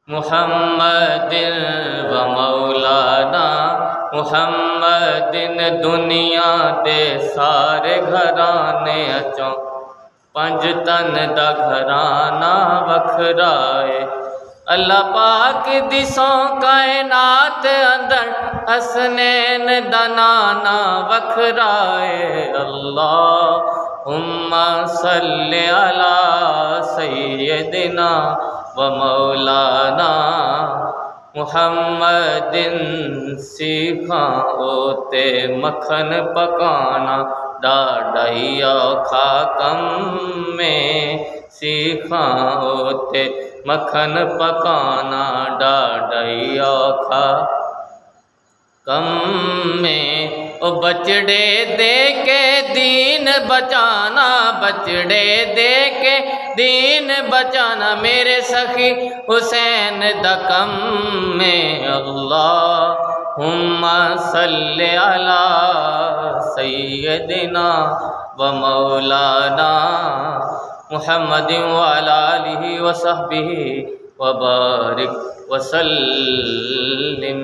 मुहम्मदिन व मौलाना मुहम्मदिन दुनिया दे सारे घराने अचों पंज तन दा घराना वखराए। अल्लाह पाक दिसों कायनात अंदर हसनैन दा नाना वखराए। अल्लाहुम्मा सल्लि अला सय्यदिना व मौलाना मुहम्मदिन। सीखा ओते मखन पकाना ॾाढा ही औखा कम में। सीखा ओते मखन पकाना ॾाढा ही औखा कम में। ओ बचड़े दे के दीन बचाना, बचड़े दे के दीन बचाना मेरे सखी हुसैन दकम में। अल्लाहुम्मा सल्लि अला सय्यदिना व मौलाना मुहम्मदिन व अला आलिहि व सहबिहि व बारिक व सल्लिम।